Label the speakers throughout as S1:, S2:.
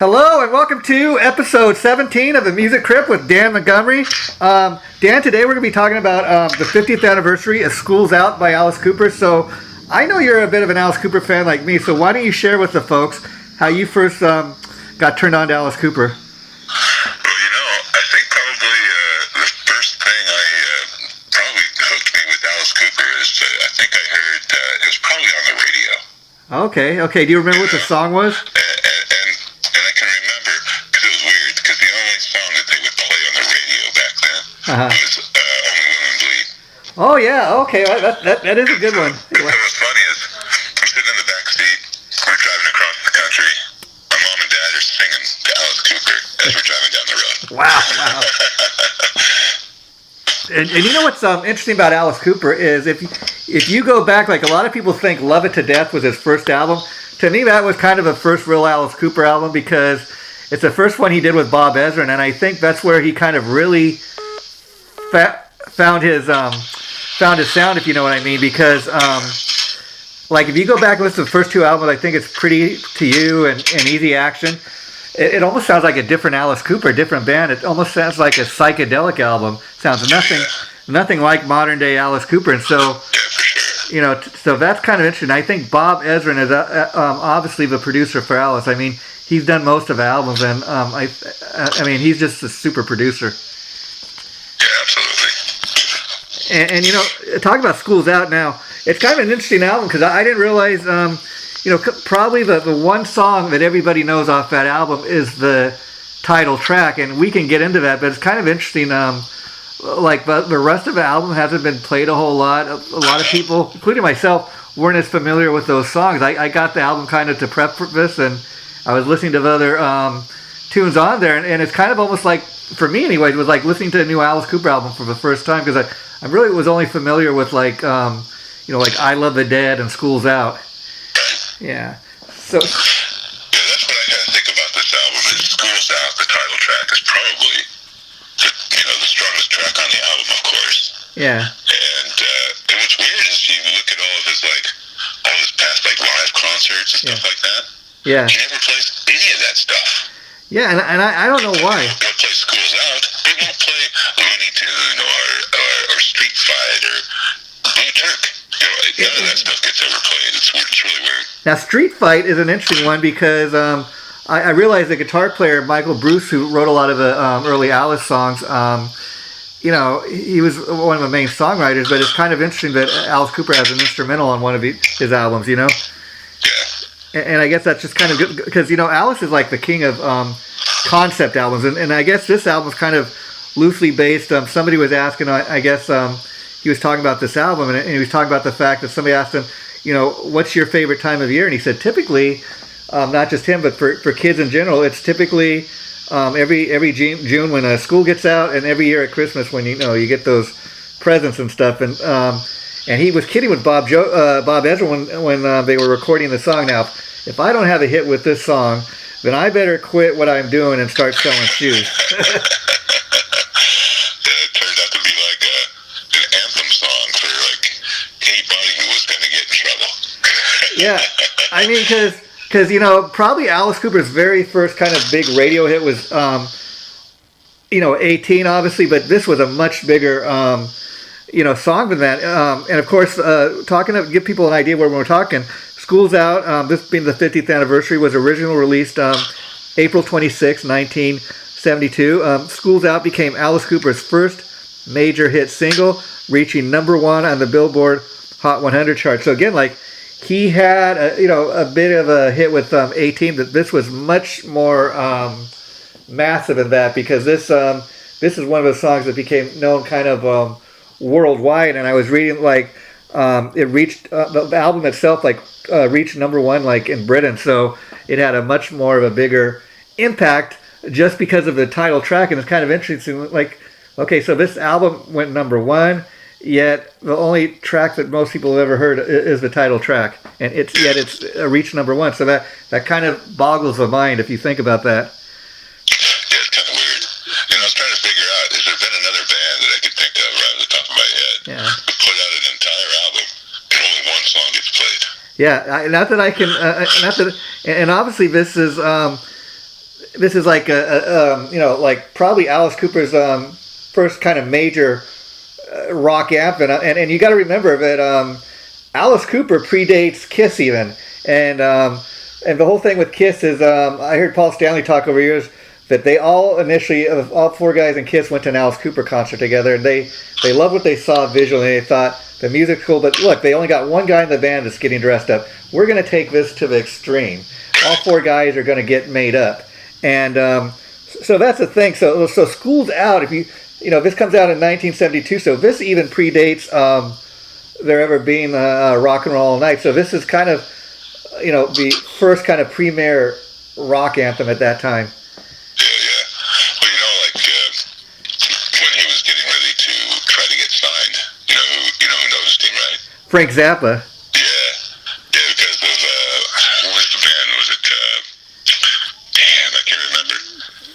S1: Hello and welcome to episode 17 of the Music Crypt with Dan Montgomery. Dan, today we're going to be talking about the 50th anniversary of School's Out by Alice Cooper. So I know you're a bit of an Alice Cooper fan like me, so why don't you share with the folks how you first got turned on to Alice Cooper?
S2: Well, I think probably the first thing probably hooked me with Alice Cooper is I think I heard it was probably on the radio.
S1: Okay. Do you remember what the song was?
S2: And I can remember because it was weird because the only song that they would play on the radio back then was "Only Women Bleed."
S1: Oh yeah, okay, that is a good one.
S2: What was funny is I'm sitting in the back seat, we're driving across the country. My mom and dad are singing to Alice Cooper as we're driving down the road.
S1: Wow. And you know what's interesting about Alice Cooper is if you go back, like a lot of people think "Love It to Death" was his first album. To me, that was kind of the first real Alice Cooper album because it's the first one he did with Bob Ezrin, and I think that's where he kind of really found his sound, if you know what I mean. Because like if you go back and listen to the first two albums, I think it's Pretty to You and Easy Action. It almost sounds like a different Alice Cooper, a different band. It almost sounds like a psychedelic album. Sounds nothing like modern day Alice Cooper, and so. So that's kind of interesting. I think Bob Ezrin is obviously the producer for Alice. I mean, he's done most of the albums, and I mean, he's just a super producer.
S2: Yeah, absolutely.
S1: And talk about School's Out now. It's kind of an interesting album because I didn't realize, probably the one song that everybody knows off that album is the title track, and we can get into that, but it's kind of interesting. Like the rest of the album hasn't been played a whole lot. A lot of people, including myself, weren't as familiar with those songs. I got the album kind of to prep for this, and I was listening to the other tunes on there, and it's kind of almost like, for me anyways, it was like listening to a new Alice Cooper album for the first time because I really was only familiar with like I Love the Dead and School's Out. Yeah. So.
S2: Yeah, that's what I kind of think about this album. Is School's Out, the title track, is probably the strongest track on the album, of course.
S1: Yeah.
S2: And what's weird is you look at all of his past live concerts and stuff like that.
S1: Yeah.
S2: He never plays any of that stuff.
S1: Yeah, and I don't know why.
S2: They'll play School's Out. They won't play Looney Tune or Street Fight or Blue Turk. None of that stuff gets ever played. It's really weird.
S1: Now, Street Fight is an interesting one because I realized the guitar player Michael Bruce, who wrote a lot of the early Alice songs, he was one of the main songwriters, but it's kind of interesting that Alice Cooper has an instrumental on one of his albums,
S2: Yeah.
S1: And I guess that's just kind of good because, Alice is like the king of concept albums, and I guess this album is kind of loosely based. Somebody was asking, I guess he was talking about this album, and he was talking about the fact that somebody asked him, what's your favorite time of year? And he said, typically, not just him, but for kids in general, it's typically every June when school gets out, and every year at Christmas when you get those presents and stuff. And he was kidding with Bob Ezrin when they were recording the song. Now, if I don't have a hit with this song, then I better quit what I'm doing and start selling shoes.
S2: It turned out to be like an anthem song for anybody who was going to get in trouble.
S1: Yeah, I mean, because probably Alice Cooper's very first kind of big radio hit was 18, obviously, but this was a much bigger song than that. And of course, give people an idea where we're talking. School's Out, this being the 50th anniversary, was originally released April 26, 1972. School's Out became Alice Cooper's first major hit single, reaching number one on the Billboard Hot 100 chart. So again, he had a bit of a hit with 18, but this was much more massive than that because this is one of the songs that became known kind of worldwide. And I was reading it reached the album itself reached number one in Britain, so it had a much more of a bigger impact just because of the title track. And it's kind of interesting, okay, so this album went number one, yet the only track that most people have ever heard is the title track, and it's reached number one. So that kind of boggles the mind if you think about that.
S2: Yeah, it's kind of weird. I was trying to figure out, has there been another band that I could think of right off the top of my head who put out an entire album and only one song gets played?
S1: Yeah, not that I can, and obviously this is this is like like probably Alice Cooper's first kind of major rock anthem, and you got to remember that Alice Cooper predates Kiss even, and the whole thing with Kiss is I heard Paul Stanley talk over years that they all initially, all four guys in Kiss went to an Alice Cooper concert together, and they loved what they saw visually. They thought the music's cool, but look, they only got one guy in the band that's getting dressed up. We're going to take this to the extreme. All four guys are going to get made up, and so that's the thing. So School's Out. If this comes out in 1972, so this even predates there ever being Rock and Roll All Night. So this is kind of the first kind of premier rock anthem at that time.
S2: Yeah. Well, when he was getting ready to try to get signed, who noticed him, right?
S1: Frank Zappa.
S2: Yeah, because of what was the band? Was it? Damn, I can't remember.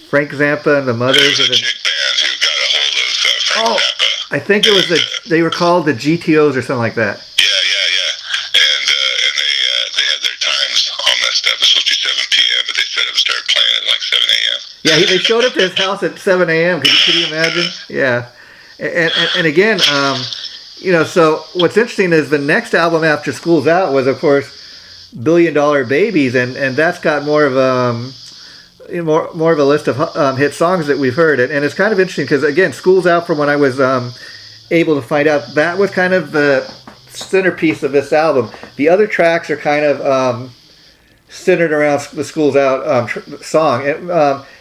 S1: Frank Zappa and the Mothers.
S2: It was a chick band who got a hold of Frank Zappa.
S1: I think it was they were called the GTOs or something like that.
S2: Yeah. And they had their times all messed up. It was supposed to be 7 p.m., but they said it would start playing at like 7 a.m.
S1: Yeah, they showed up to his house at 7 a.m. Could you imagine? Yeah. And again, so what's interesting is the next album after School's Out was, of course, $1 Billion Babies, and that's got more of more of a list of hit songs that we've heard. And it's kind of interesting because, again, School's Out, from when I was able to find out, that was kind of the centerpiece of this album. The other tracks are kind of centered around the School's Out song.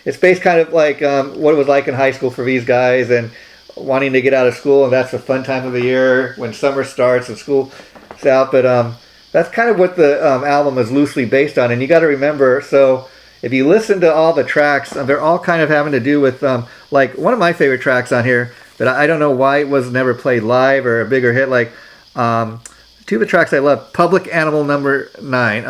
S1: It's based kind of like what it was like in high school for these guys and wanting to get out of school, and that's a fun time of the year when summer starts and school's out. But that's kind of what the album is loosely based on. And you got to remember, so if you listen to all the tracks, they're all kind of having to do with, like one of my favorite tracks on here that I don't know why it was never played live or a bigger hit, like two of the tracks I love, Public Animal Number 9.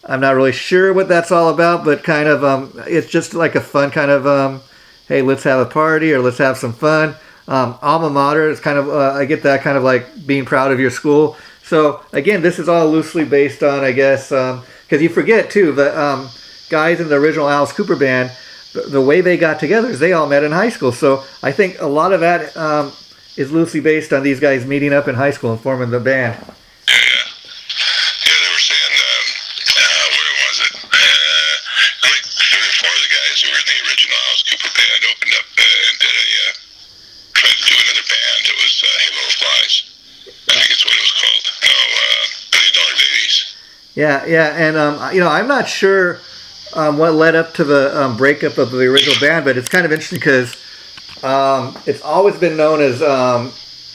S1: I'm not really sure what that's all about, but kind of it's just like a fun kind of hey, let's have a party or let's have some fun. Alma Mater is kind of I get that kind of like being proud of your school. So again, this is all loosely based on, I guess, because you forget too the guys in the original Alice Cooper band, the way they got together is they all met in high school. So I think a lot of that is loosely based on these guys meeting up in high school and forming the band.
S2: Yeah, they were saying, where was it? Like 3 or 4 of the guys who were in the original Alice Cooper band opened up and tried to do another band. It was Hey Little Flies. I think it's what it was called. No, $1 Billion Babies.
S1: Yeah, and I'm not sure what led up to the breakup of the original band, but it's kind of interesting because it's always been known as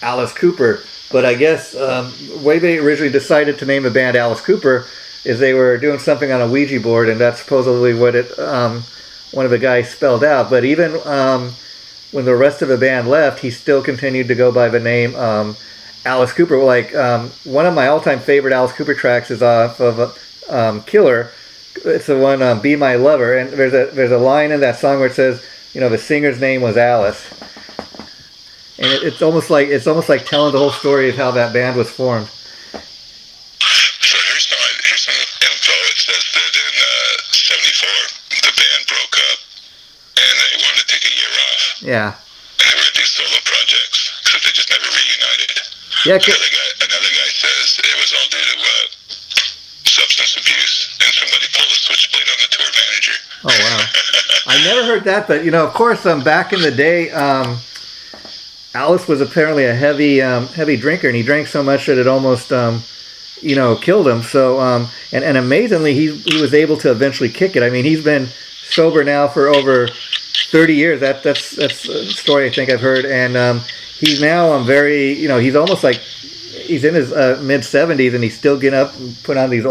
S1: Alice Cooper, but I guess the way they originally decided to name the band Alice Cooper is they were doing something on a Ouija board, and that's supposedly what one of the guys spelled out. But even when the rest of the band left, he still continued to go by the name Alice Cooper. Like one of my all-time favorite Alice Cooper tracks is off of Killer. It's the one "Be My Lover," and there's a line in that song where it says, the singer's name was Alice, and it's almost like telling the whole story of how that band was formed.
S2: So here's some info. It says that in '74 the band broke up and they wanted to take a year off.
S1: Yeah.
S2: And they were going to do solo projects because they just never reunited.
S1: Yeah.
S2: Another guy says it was all due to substance abuse, and somebody pulled a switchblade on the tour manager.
S1: Oh wow! I never heard that, but of course, back in the day, Alice was apparently a heavy drinker, and he drank so much that it almost killed him. So and amazingly, he was able to eventually kick it. I mean, he's been sober now for over 30 years. That's a story I think I've heard, and he's now very he's almost like he's in his mid 70s, and he's still getting up and put on these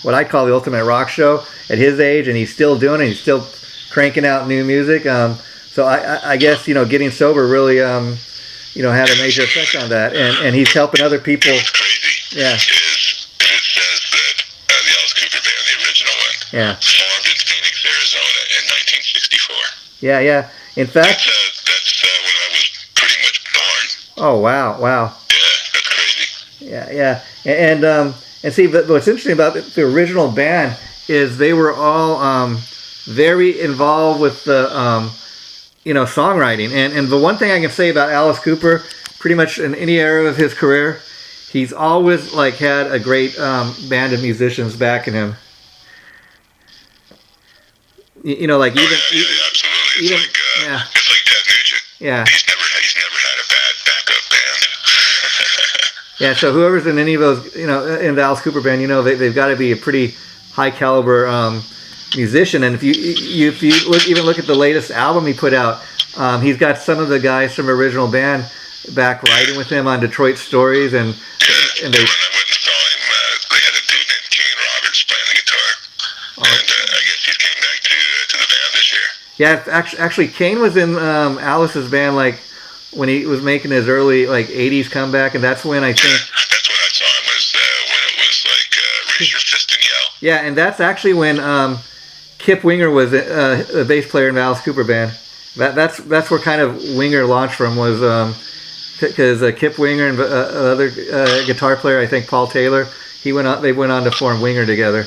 S1: what I call the ultimate rock show at his age, and he's still doing it. He's still cranking out new music. So I guess getting sober really had a major effect on that, and he's helping other people.
S2: What's crazy?
S1: Yeah.
S2: It says that the Alice Cooper band, the original one, formed in Phoenix, Arizona, in 1964.
S1: Yeah. In fact,
S2: that's when I was pretty much born.
S1: Oh wow.
S2: Yeah, that's crazy.
S1: Yeah, and see, but what's interesting about the original band is they were all very involved with the songwriting. And the one thing I can say about Alice Cooper, pretty much in any era of his career, he's always like had a great band of musicians backing him. Like even
S2: absolutely.
S1: Even,
S2: it's like Ted Nugent.
S1: Yeah.
S2: He's never had a bad backup band.
S1: Yeah. So whoever's in any of those, in the Alice Cooper band, they've got to be a pretty high caliber musician. And if you look at the latest album he put out, he's got some of the guys from original band back writing with him on Detroit Stories, and
S2: they. When I went and saw him, they had a dude named Kane Roberts playing the guitar, and I guess he came back to the band this year.
S1: Yeah, actually, Kane was in Alice's band like when he was making his early like '80s comeback, and that's when I think.
S2: That's when I saw him was when it was like Raise Your Fist and Yell.
S1: Yeah, and that's actually when Kip Winger was a bass player in the Alice Cooper band. That's where kind of Winger launched from, was because Kip Winger and other guitar player, I think Paul Taylor, they went on to form Winger together.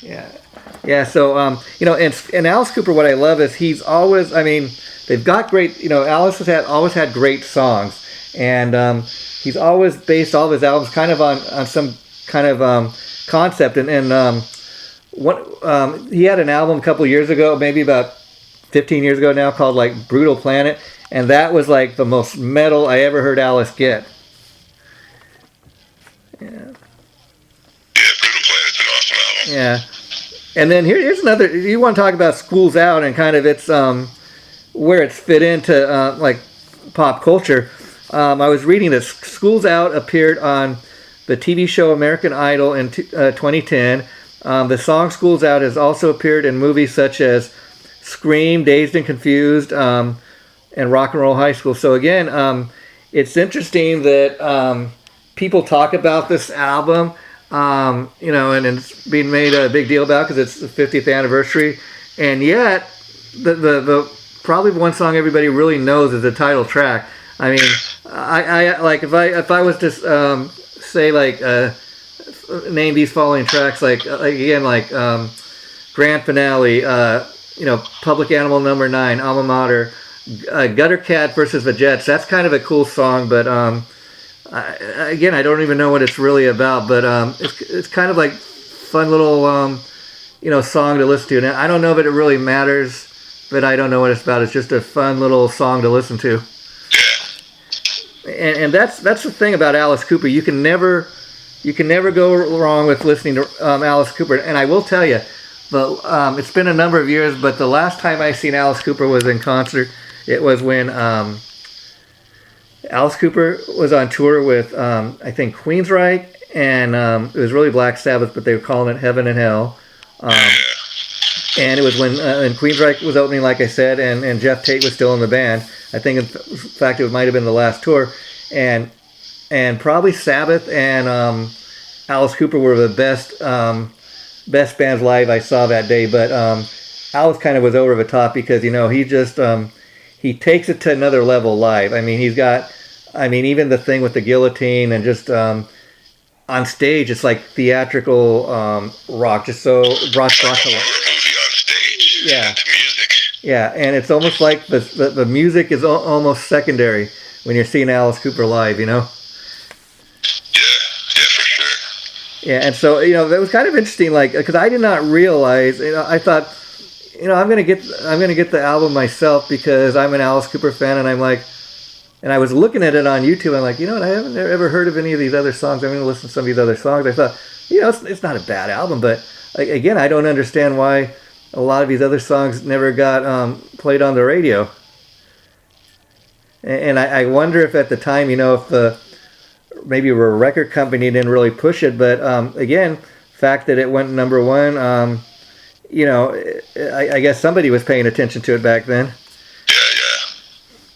S1: Yeah. So and Alice Cooper, what I love is he's always, they've got great, Alice has always had great songs, and he's always based all of his albums kind of on some kind of concept, and he had an album a couple years ago, maybe about 15 years ago now, called like Brutal Planet, and that was like the most metal I ever heard Alice get. Yeah,
S2: Brutal Planet's an awesome album.
S1: Yeah. And then here's another, you want to talk about School's Out and kind of its where it's fit into like pop culture. I was reading that School's Out appeared on the TV show American Idol in 2010. The song School's Out has also appeared in movies such as Scream, Dazed and Confused, and Rock and Roll High School. So again, it's interesting that people talk about this album, and it's being made a big deal about because it's the 50th anniversary, and yet the probably one song everybody really knows is the title track. I mean, I like if I was to say like name these following tracks, like Grand Finale, Public Animal Number 9, Alma Mater, Gutter Cat versus the Jets. That's kind of a cool song, but I don't even know what it's really about. But it's kind of like fun little song to listen to. And I don't know if it really matters, but I don't know what it's about. It's just a fun little song to listen to. And that's the thing about Alice Cooper. You can never go wrong with listening to Alice Cooper. And I will tell you, it's been a number of years, but the last time I seen Alice Cooper was in concert. It was when Alice Cooper was on tour with I think Queensryche, and it was really Black Sabbath, but they were calling it Heaven and Hell. And it was when Queensryche was opening, like I said, and Jeff Tate was still in the band. I think, in fact, it might have been the last tour, and probably Sabbath and Alice Cooper were the best bands live I saw that day. But Alice kind of was over the top because he just he takes it to another level live. I mean, even the thing with the guillotine and just on stage, it's like theatrical rock, just so rock to life.
S2: Yeah. The music.
S1: Yeah, and it's almost like the music is almost secondary when you're seeing Alice Cooper live,
S2: Yeah, for sure.
S1: Yeah, and so that was kind of interesting, like, because I did not realize. I thought, I'm gonna get the album myself because I'm an Alice Cooper fan, and I'm like, and I was looking at it on YouTube. I'm like, I haven't ever heard of any of these other songs. I'm gonna listen to some of these other songs. I thought, it's not a bad album, but again, I don't understand why a lot of these other songs never got played on the radio. And I wonder if at the time, if maybe a record company didn't really push it, but again, fact that it went number one, I guess somebody was paying attention to it back then.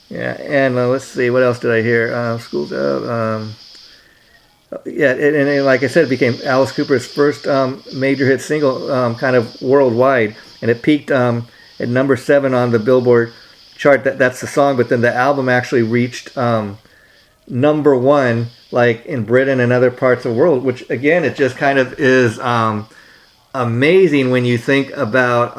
S1: Yeah, and let's see, what else did I hear? School's Out. And like I said, it became Alice Cooper's first major hit single kind of worldwide, and it peaked at number 7 on the Billboard chart. That's the song, but then the album actually reached number 1 like in Britain and other parts of the world, which again, it just kind of is amazing when you think about,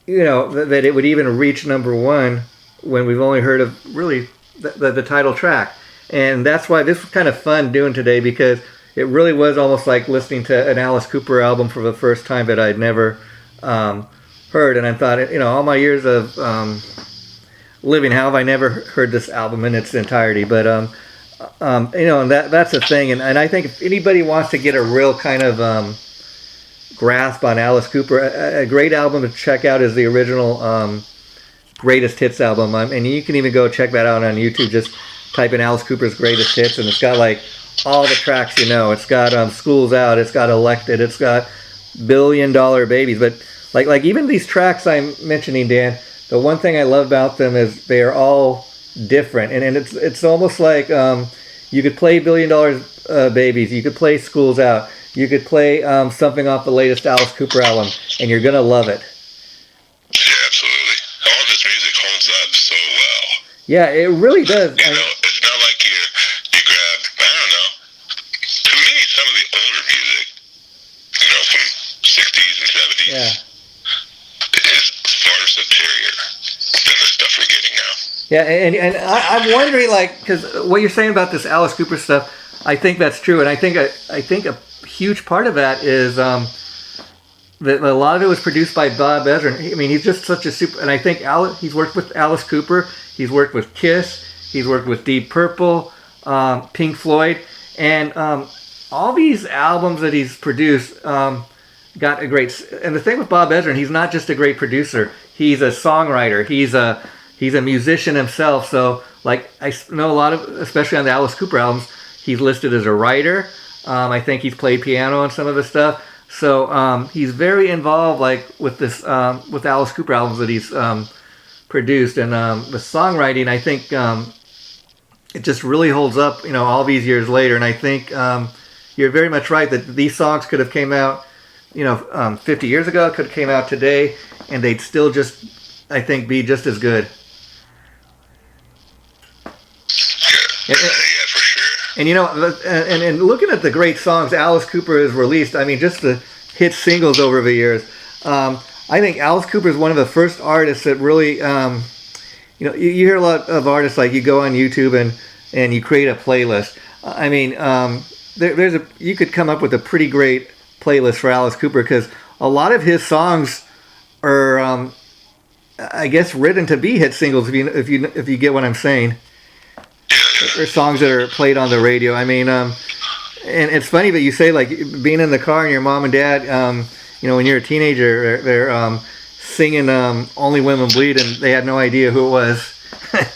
S1: that it would even reach number one when we've only heard of really the title track. And that's why this was kind of fun doing today, because it really was almost like listening to an Alice Cooper album for the first time that I'd never heard. And I thought, all my years of living, how have I never heard this album in its entirety? But, and that's the thing. And I think if anybody wants to get a real kind of grasp on Alice Cooper, a great album to check out is the original Greatest Hits album. And you can even go check that out on YouTube. Just type in Alice Cooper's Greatest Hits, and it's got like all the tracks It's got School's Out, it's got Elected, it's got $1 Billion Babies. But like even these tracks I'm mentioning, Dan, the one thing I love about them is they are all different. And it's almost like you could play $1 Billion Babies, you could play School's Out, you could play something off the latest Alice Cooper album, and you're going to love it.
S2: Yeah, absolutely. All this music holds up so well.
S1: Yeah, it really does.
S2: It's not like you grab, I don't know, to me, some of the older music, from 60s and 70s, is far superior than the stuff we're getting now.
S1: Yeah, and I'm wondering, because what you're saying about this Alice Cooper stuff, I think that's true, and I think a huge part of that is that a lot of it was produced by Bob Ezrin. I mean, he's just such a super, and I think he's worked with Alice Cooper, he's worked with Kiss, he's worked with Deep Purple, Pink Floyd, and all these albums that he's produced got a great. And the thing with Bob Ezrin, he's not just a great producer; he's a songwriter. He's a musician himself. So, I know a lot of, especially on the Alice Cooper albums, he's listed as a writer. I think he's played piano on some of the stuff. So he's very involved, with this with Alice Cooper albums that he's produced, and the songwriting. I think it just really holds up, all these years later. And I think you're very much right that these songs could have came out, 50 years ago. Could have came out today, and they'd still just, I think, be just as good.
S2: Yeah, for sure.
S1: And and looking at the great songs Alice Cooper has released, I mean, just the hit singles over the years. I think Alice Cooper is one of the first artists that really, you hear a lot of artists, like you go on YouTube and you create a playlist. I mean, you could come up with a pretty great playlist for Alice Cooper, because a lot of his songs are, I guess, written to be hit singles. If you get what I'm saying. Or songs that are played on the radio. I mean, and it's funny that you say, being in the car and your mom and dad, when you're a teenager, they're singing Only Women Bleed, and they had no idea who it was.
S2: Yeah,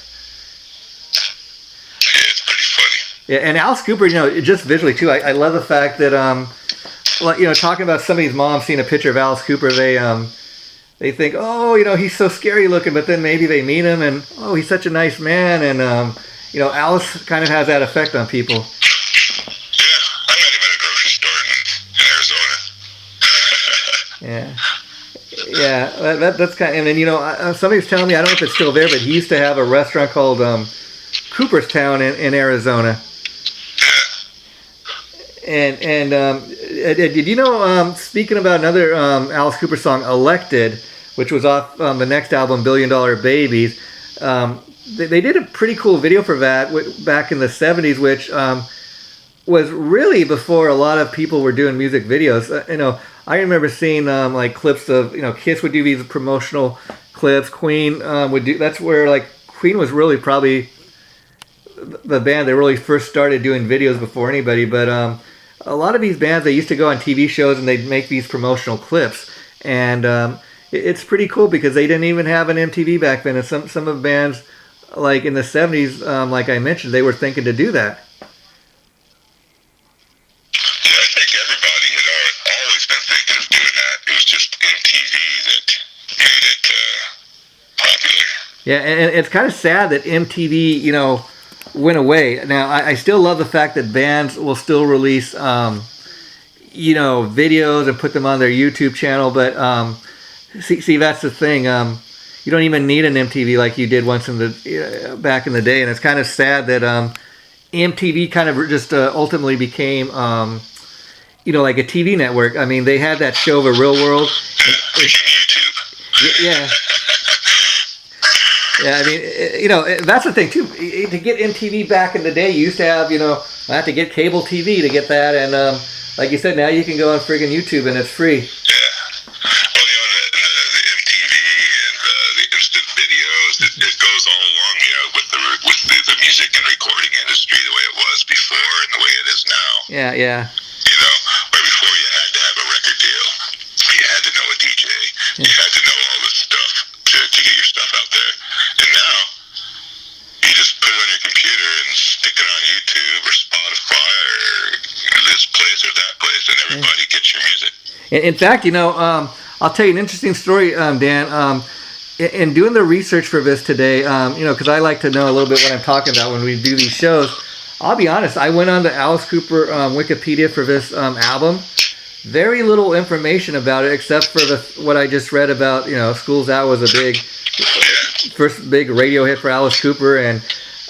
S2: it's pretty funny.
S1: Yeah, and Alice Cooper, just visually too, I love the fact that, talking about somebody's mom seeing a picture of Alice Cooper, they think, oh, he's so scary looking, but then maybe they meet him, and, oh, he's such a nice man, and, Alice kind of has that effect on people.
S2: Yeah, I met him at a grocery store in Arizona.
S1: Yeah, that's kind of, and then, somebody was telling me, I don't know if it's still there, but he used to have a restaurant called Cooperstown in Arizona.
S2: Yeah.
S1: And did you know, speaking about another Alice Cooper song, Elected, which was off the next album, $1 Billion Babies, they did a pretty cool video for that back in the 70s, which was really before a lot of people were doing music videos. I remember seeing clips of, Kiss would do these promotional clips. Queen would do. That's where Queen was really probably the band that really first started doing videos before anybody. But a lot of these bands, they used to go on TV shows and they'd make these promotional clips, and it's pretty cool because they didn't even have an MTV back then. And some of the bands, in the 70s, like I mentioned, they were thinking to do that.
S2: Yeah, I think everybody had always been thinking of doing that. It was just MTV that made it popular.
S1: Yeah, and it's kind of sad that MTV, went away. Now, I still love the fact that bands will still release, videos and put them on their YouTube channel, but see, that's the thing. You don't even need an MTV like you did once back in the day, and it's kind of sad that MTV kind of just ultimately became, like a TV network. I mean, they had that show, The Real World.
S2: YouTube.
S1: Yeah. Yeah, I mean, that's the thing too. To get MTV back in the day, you used to have, I have to get cable TV to get that, and like you said, now you can go on friggin' YouTube and it's free.
S2: Yeah. Well, the MTV and the instant videos, it goes all along, with the music and recording industry the way it was before and the way it is now.
S1: Yeah, yeah.
S2: Where before you had to have a record deal, you had to know a DJ, you had to know all this stuff to get your stuff out there. And now, you just put it on your computer and stick it on YouTube or Spotify or this place or that place, and everybody gets your music.
S1: In fact, I'll tell you an interesting story, Dan. In doing the research for this today, because I like to know a little bit what I'm talking about when we do these shows. I'll be honest, I went on the Alice Cooper Wikipedia for this album. Very little information about it except for what I just read about, School's Out was a first big radio hit for Alice Cooper, and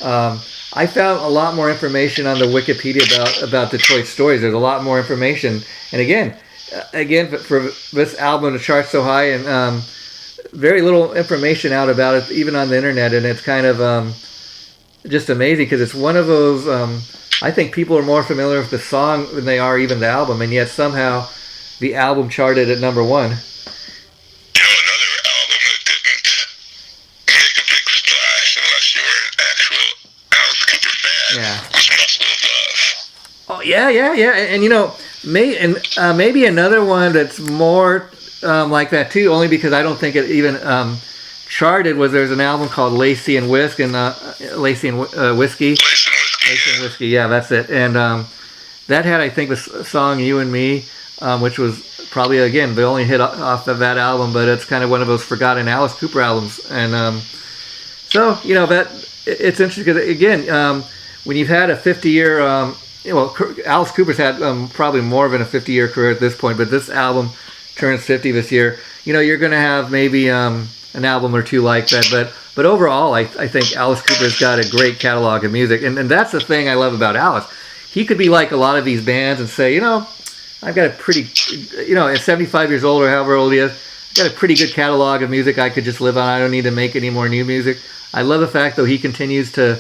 S1: I found a lot more information on the Wikipedia about Detroit Stories. There's a lot more information, and again, for this album to chart so high, and very little information out about it, even on the internet, and it's kind of just amazing because it's one of those. I think people are more familiar with the song than they are even the album, and yet somehow the album charted at number one.
S2: Another album that didn't make a big splash unless you were an actual Alice Cooper fan was Muscle of Love.
S1: Oh yeah, and maybe another one that's more like that too, only because I don't think it even charted. There's an album called Lacey and Whiskey. Lacey and Whiskey, yeah, that's it. And that had, I think, the song You and Me, which was probably, again, the only hit off of that album, but it's kind of one of those forgotten Alice Cooper albums. And so, that it's interesting because, again, when you've had a 50-year, Alice Cooper's had probably more than a 50-year career at this point, but this album turns 50 this year. You're going to have maybe an album or two like that, but overall, I think Alice Cooper's got a great catalog of music, and that's the thing I love about Alice. He could be like a lot of these bands and say, I've got a pretty, at 75 years old or however old he is, I've got a pretty good catalog of music I could just live on. I don't need to make any more new music. I love the fact, though, he continues to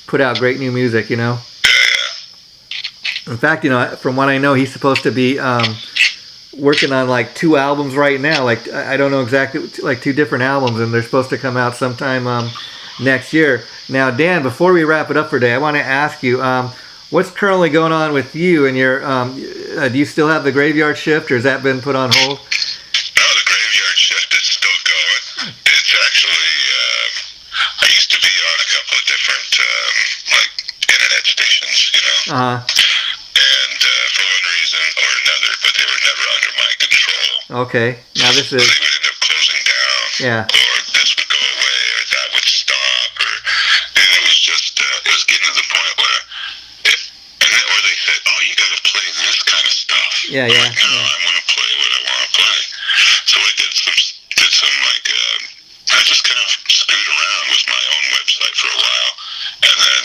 S1: put out great new music, In fact, from what I know, he's supposed to be working on like 2 albums right now. Like I don't know exactly, like 2 different albums, and they're supposed to come out sometime next year. Now, Dan, before we wrap it up for today, I want to ask you, what's currently going on with you and your? Do you still have the graveyard shift, or has that been put on hold?
S2: No, the graveyard shift is still going. It's actually, I used to be on a couple of different like internet stations,
S1: Uh-huh.
S2: For one reason or another, but they were never under my control.
S1: Okay. Now this is.
S2: They would end up closing down.
S1: Yeah.
S2: Or this would go away, or that would stop, and it was just, it was getting to the point where, or they said, oh, you got to play this kind of stuff.
S1: Yeah,
S2: I'm
S1: yeah.
S2: like, no, I want to play what I want to play. So I did some like, I just kind of screwed around with my own website for a while, and then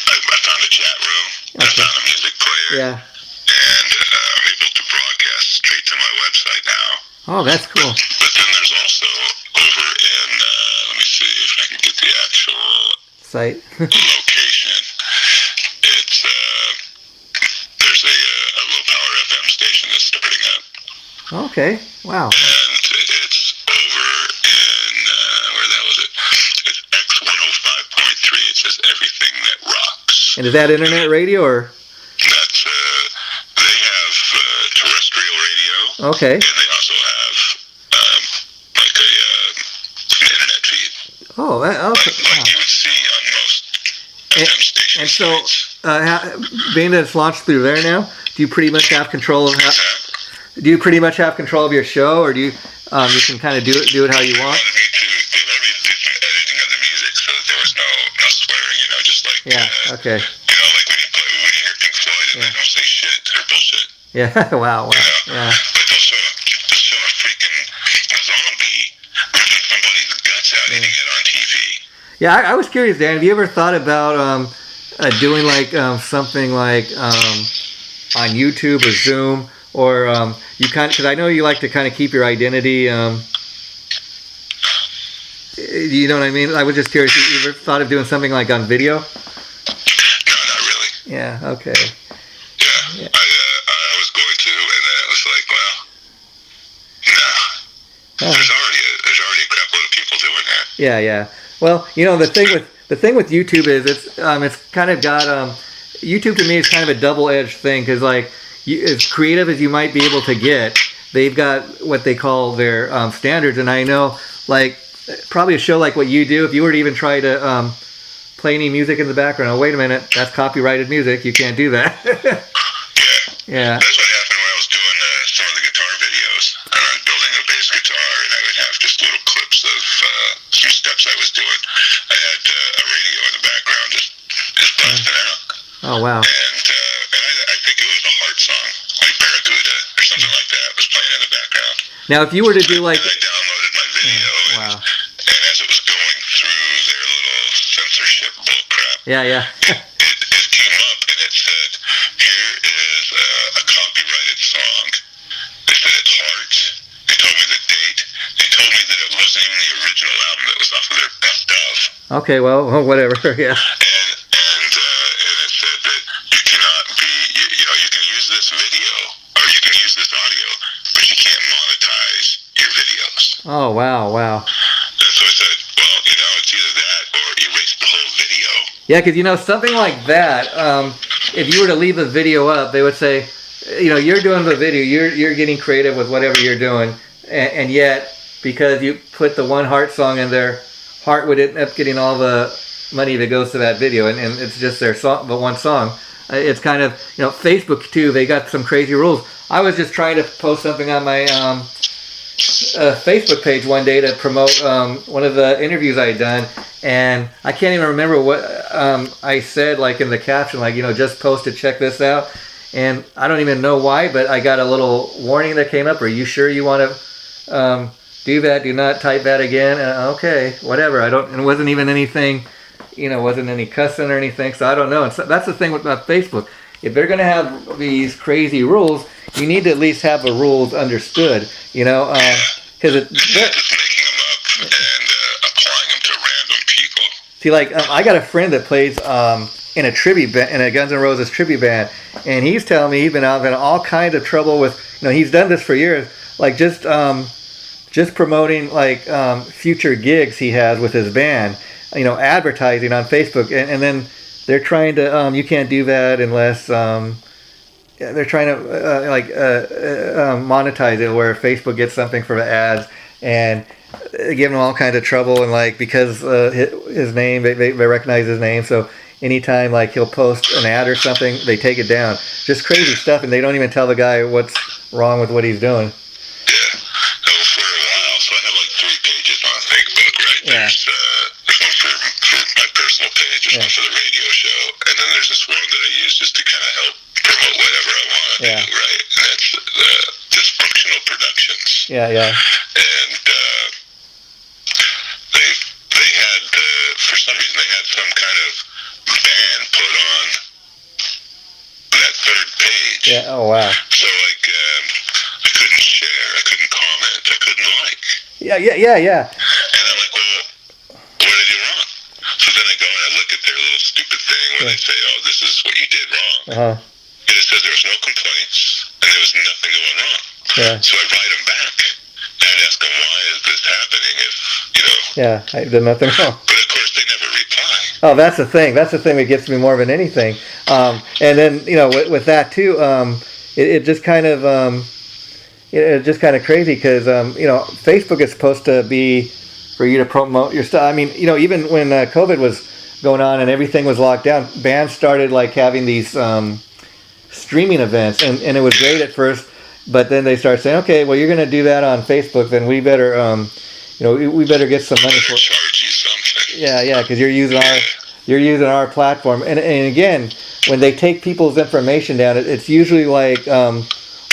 S2: I found a chat room. I found a music player.
S1: Yeah.
S2: And I'm able to broadcast straight to my website now.
S1: Oh, that's cool.
S2: But then there's also over in, let me see if I can get the actual
S1: Site.
S2: location. It's, there's a low power FM station that's starting up.
S1: Okay. Wow.
S2: And it's over in, where the hell is it? It's X105.3. It says Everything That Rocks.
S1: And is that internet radio or?
S2: That's, they have terrestrial radio.
S1: Okay.
S2: And they also have like an internet feed.
S1: Oh, okay.
S2: Like you would see on most FM stations.
S1: And so, being that it's launched through there now, do you pretty much have control of do you pretty much have control of your show, or do you you can kind of do it how you want?
S2: They wanted me to do some editing of the music so that there was no swearing, just like
S1: Okay.
S2: Like when you hear Pink Floyd and they don't say shit or bullshit.
S1: Yeah. Wow. Yeah.
S2: But they'll show a freaking zombie ripping somebody's guts out eating it on TV.
S1: Yeah, I was curious, Dan. Have you ever thought about doing like something like on YouTube or Zoom, or you kind of, because I know you like to kind of keep your identity. You know what I mean? I was just curious. You ever thought of doing something like on video?
S2: No, not really.
S1: Yeah. Okay.
S2: Yeah. I was going to, and then it was like, well, no. There's already a crap load of people doing that.
S1: Yeah. Well, the thing with YouTube is it's kind of got YouTube to me is kind of a double-edged thing, because like as creative as you might be able to get, they've got what they call their standards, and I know like probably a show like what you do, if you were to even try to play any music in the background, oh wait a minute, that's copyrighted music, you can't do that. Yeah.
S2: That's what happened when I was doing some of the guitar videos. I was building a bass guitar, and I would have just little clips of some steps I was doing. I had a radio in the background just blasting out.
S1: Oh wow.
S2: And I think it was a heart song, like Barracuda or something like that, was playing in the background.
S1: Now, if you were to do like,
S2: and I downloaded my video, and as it was going through their little censorship bullcrap, it came up and it said, "Here is a copyrighted song." They said it's Hearts. They told me the date. They told me that it wasn't even the original album. That was off of their best of.
S1: Okay, well, whatever. Yeah.
S2: And it said that you cannot be, you can use this video or you can use this audio, but you can't monetize your videos.
S1: Oh wow.
S2: And so I said, well, it's either that or erase the whole video.
S1: Yeah, because something like that, if you were to leave a video up, they would say, you're doing the video, you're getting creative with whatever you're doing, and yet because you put the one Heart song in there, Heart would end up getting all the money that goes to that video, and it's just their song, the one song. It's kind of, Facebook too, they got some crazy rules. I was just trying to post something on my Facebook page one day to promote one of the interviews I had done, and I can't even remember what I said, like in the caption, like, just posted, check this out, and I don't even know why, but I got a little warning that came up, are you sure you want to do that, do not type that again, okay, whatever, and it wasn't even anything, wasn't any cussing or anything, so I don't know, and so that's the thing with Facebook. If they're going to have these crazy rules, you need to at least have the rules understood, because
S2: Instead of just making them up and applying them to random people.
S1: See, like, I got a friend that plays in a tribute band, in a Guns N' Roses tribute band, and he's telling me he's been out in all kinds of trouble with, he's done this for years, like just promoting like future gigs he has with his band, advertising on Facebook, and then they're trying to, you can't do that unless, they're trying to monetize it where Facebook gets something for the ads, and giving him all kinds of trouble, and like because his name, they recognize his name, so anytime like he'll post an ad or something, they take it down. Just crazy stuff, and they don't even tell the guy what's wrong with what he's doing.
S2: Yeah. For a while, so I have like 3 pages on Facebook, right?
S1: Yeah.
S2: There's one for my personal page, there's one for the radio show, and then there's this one that I use just to kind of help promote whatever I want to do, right? And that's the Dysfunctional Productions.
S1: Yeah.
S2: And they had, for some reason, they had some kind of ban put on that 3rd page.
S1: Yeah. Oh wow.
S2: So like, I couldn't share, I couldn't comment, I couldn't like.
S1: Yeah.
S2: And I'm like, well, what did I do wrong? So then I go and I look at their little stupid thing where they say, oh, this is what you did wrong. And it says there was no complaints and there was nothing going wrong.
S1: Yeah.
S2: So I write them back and I'd ask them, why is this happening if,
S1: Yeah, I did nothing wrong.
S2: But of course they never reply.
S1: Oh, that's the thing. That's the thing that gets me more than anything. And then, with that too, it just kind of, it's just kind of crazy because, Facebook is supposed to be for you to promote your stuff. I mean, even when COVID was going on and everything was locked down, bands started like having these streaming events, and it was great at first, but then they started saying, okay, well, you're going to do that on Facebook, then we better, we better get some money for it.
S2: Charge you something.
S1: Yeah, because you're using our platform, and again, when they take people's information down, it's usually like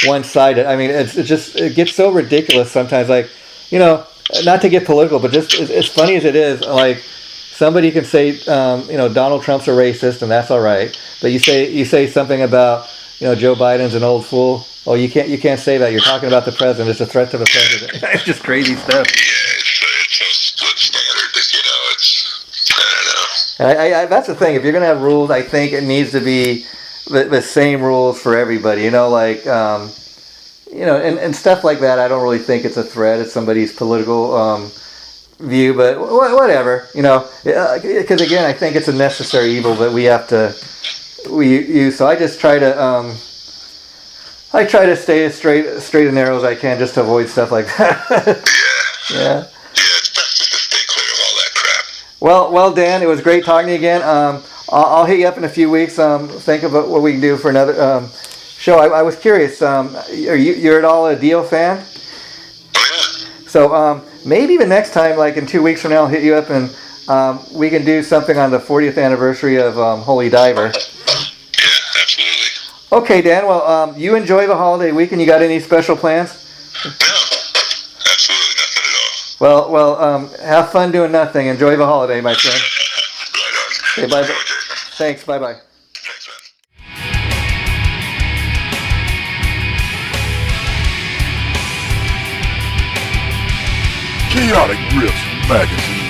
S1: one-sided. I mean, it gets so ridiculous sometimes. Like, not to get political, but just as funny as it is, like somebody can say, Donald Trump's a racist, and that's all right. But you say something about Joe Biden's an old fool. Oh, you can't say that. You're talking about the president. It's a threat to the president. It's just crazy stuff.
S2: Yeah, it's a split standard. It's I don't know.
S1: That's the thing. If you're gonna have rules, I think it needs to be the same rules for everybody. And stuff like that. I don't really think it's a threat. It's somebody's political view, but whatever. Because again, I think it's a necessary evil that we have to use. So I just try to. I try to stay as straight and narrow as I can just to avoid stuff like that.
S2: Yeah.
S1: Yeah.
S2: Yeah, it's best just to stay clear of all that crap.
S1: Well, Dan, it was great talking to you again. I'll hit you up in a few weeks. Think about what we can do for another show. I was curious. You're at all a Dio fan?
S2: Oh yeah.
S1: So maybe the next time, like in 2 weeks from now, I'll hit you up and we can do something on the 40th anniversary of Holy Diver.
S2: Yeah, absolutely.
S1: Okay, Dan. Well, you enjoy the holiday weekend. You got any special plans?
S2: No, absolutely nothing at all.
S1: Well, have fun doing nothing. Enjoy the holiday, my friend.
S2: Right on.
S1: Okay, bye. Thanks. Bye.
S2: Thanks, man.
S3: Chaotic Riffs Magazine.